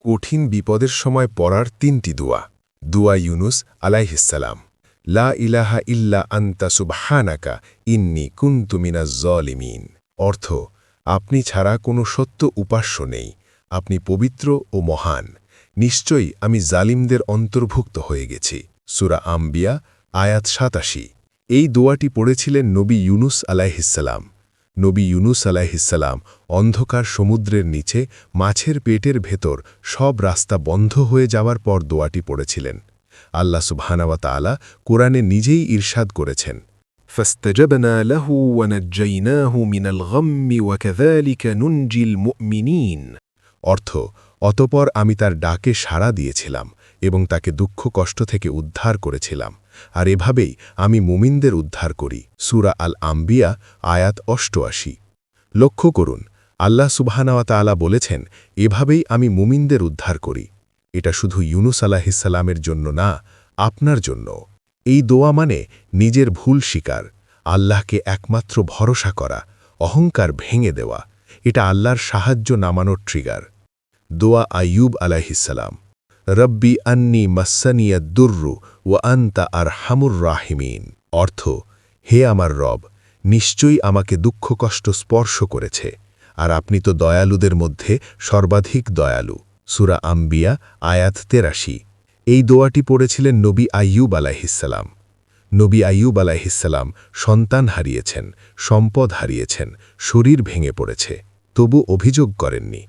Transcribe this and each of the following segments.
কঠিন বিপদের সময় পড়ার ৩টি দোয়া। দোয়া ইউনুস আলাইহিসসালাম। লা ইলাহা ইল্লা আনতা সুবহানাকা ইন্নী কুনতু মিনাজ জালিমিন। অর্থ, আপনি ছাড়া কোনো সত্য উপাস্য নেই, আপনি পবিত্র ও মহান, নিশ্চয়ই আমি জালিমদের অন্তর্ভুক্ত হয়ে গেছি। সূরা আম্বিয়া আয়াত ৮৭। এই দোয়াটি পড়েছিলেন নবী ইউনুস আলাইহিসসালাম। নবী ইউনুস আলাইহিসসালাম অন্ধকার সমুদ্রের নিচে মাছের পেটের ভেতর সব রাস্তা বন্ধ হয়ে যাওয়ার পর দোয়াটি পড়েছিলেন। আল্লাহ সুবহানাহু ওয়া তাআলা কোরআনে নিজেই ইরশাদ করেছেন, فاستجبنا له ونجيناه من الغم وكذلك ننجي المؤمنين। অর্থ, অতপর আমি তার ডাকে সাড়া দিয়েছিলাম এবং তাকে দুঃখ কষ্ট থেকে উদ্ধার করেছিলাম, আর এভাবেই আমি মুমিনদের উদ্ধার করি। সূরা আল আম্বিয়া আয়াত ৮৮। লক্ষ্য করুন, আল্লাহ সুবহানাহু ওয়া তাআলা বলেছেন, এভাবেই আমি মুমিনদের উদ্ধার করি। এটা শুধু ইউনুস আলাইহিসসালামের জন্য না, আপনার জন্য। এই দোয়া মানে নিজের ভুল স্বীকার, আল্লাহকে একমাত্র ভরসা করা, অহংকার ভেঙে দেওয়া। এটা আল্লাহর সাহায্য নামানোর ট্রিগার। দোয়া আইয়ুব আলাইহিসসালাম। রব্বি আন্নি মাসসানিয়াদ দুররু ওয়া আনতা আরহামুর রাহিমিন। অর্থ, হে আমার রব, নিশ্চয়ই আমাকে দুঃখ কষ্ট স্পর্শ করেছে, আর আপনি তো দয়ালুদের মধ্যে সর্বাধিক দয়ালু। সূরা আম্বিয়া আয়াত ৮৩। এই দোয়াটি পড়েছিলেন নবী আইয়ুব আলাইহিসসালাম। নবী আইয়ুব আলাইহিসসালাম সন্তান হারিয়েছেন, সম্পদ হারিয়েছেন, শরীর ভেঙে পড়েছে, তবু অভিযোগ করেননি।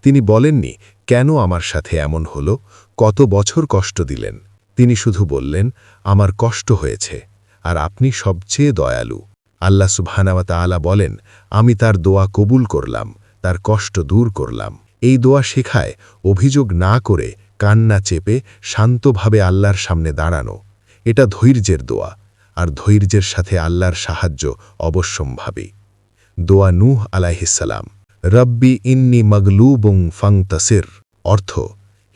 তিনি বলেননি, কেন আমার সাথে এমন হলো, কত বছর কষ্ট দিলেন। তিনি শুধু বললেন, আমার কষ্ট হয়েছে, আর আপনি সবচেয়ে দয়ালু। আল্লাহ সুবহানাহু ওয়া তাআলা বলেন, আমি তার দোয়া কবুল করলাম, তার কষ্ট দূর করলাম। এই দোয়া শেখায় অভিযোগ না করে কান্না চেপে শান্তভাবে আল্লাহর সামনে দাঁড়ানো। এটা ধৈর্যের দোয়া, আর ধৈর্যের সাথে আল্লাহর সাহায্য অবশ্যম্ভাবী। দোয়া নূহ আলাইহিসসালাম। রব্বি ইন্নি মগলুবুং ফাংতাসির। অর্থ,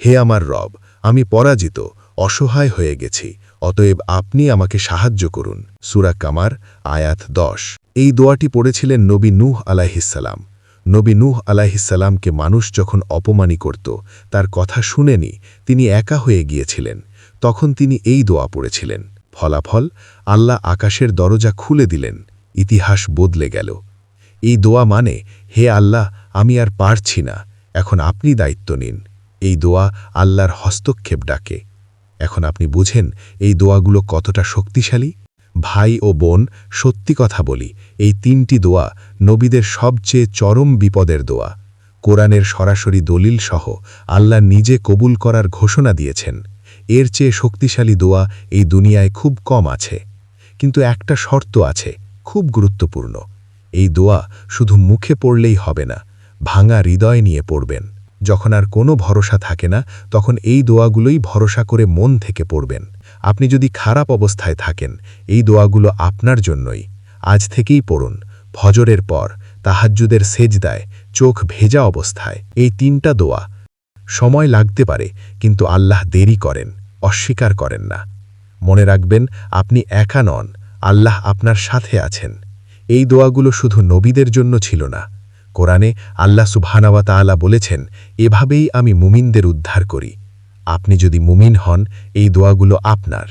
হে আমার রব, আমি পরাজিত, অসহায় হয়ে গেছি, অতএব আপনি আমাকে সাহায্য করুন। সূরা কামার আয়াত ১০। এই দোয়াটি পড়েছিলেন নবী নূহ আলাইহিসসালাম। নবী নূহ আলাইহিসসালামকে মানুষ যখন অপমানি করত, তার কথা শুনেনি, তিনি একা হয়ে গিয়েছিলেন, তখন তিনি এই দোয়া পড়েছিলেন। ফলাফল, আল্লাহ আকাশের দরজা খুলে দিলেন, ইতিহাস বদলে গেল। এই দোয়া মানে, হে আল্লাহ, আমি আর পারছি না, এখন আপনি দায়িত্ব নিন। এই দোয়া আল্লাহর হস্তক্ষেপ ডাকে। এখন আপনি বুঝেন এই দোয়াগুলো কতটা শক্তিশালী। ভাই ও বোন, সত্যি কথা বলি, এই ৩টি দোয়া নবীদের সবচেয়ে চরম বিপদের দোয়া। কোরআনের সরাসরি দলিল সহ আল্লাহ নিজে কবুল করার ঘোষণা দিয়েছেন। এর চেয়ে শক্তিশালী দোয়া এই দুনিয়ায় খুব কম আছে। কিন্তু একটা শর্ত আছে, খুব গুরুত্বপূর্ণ। এই দোয়া শুধু মুখে পড়লেই হবে না, ভাঙা হৃদয় নিয়ে পড়বেন। যখন আর কোনো ভরসা থাকে না, তখন এই দোয়াগুলোই ভরসা করে মন থেকে পড়বেন। আপনি যদি খারাপ অবস্থায় থাকেন, এই দোয়াগুলো আপনার জন্যই। আজ থেকেই পড়ুন, ফজরের পর, তাহাজ্জুদের সেজদায়, চোখ ভেজা অবস্থায়। এই ৩টা দোয়া। সময় লাগতে পারে, কিন্তু আল্লাহ দেরি করেন, অস্বীকার করেন না। মনে রাখবেন, আপনি একা নন, আল্লাহ আপনার সাথে আছেন। এই দোয়াগুলো শুধু নবীদের জন্য ছিল না। কোরআনে আল্লাহ সুবহানাহু ওয়া তাআলা বলেছেন, এভাবেই আমি মুমিনদের উদ্ধার করি। আপনি যদি মুমিন হন, এই দোয়াগুলো আপনার।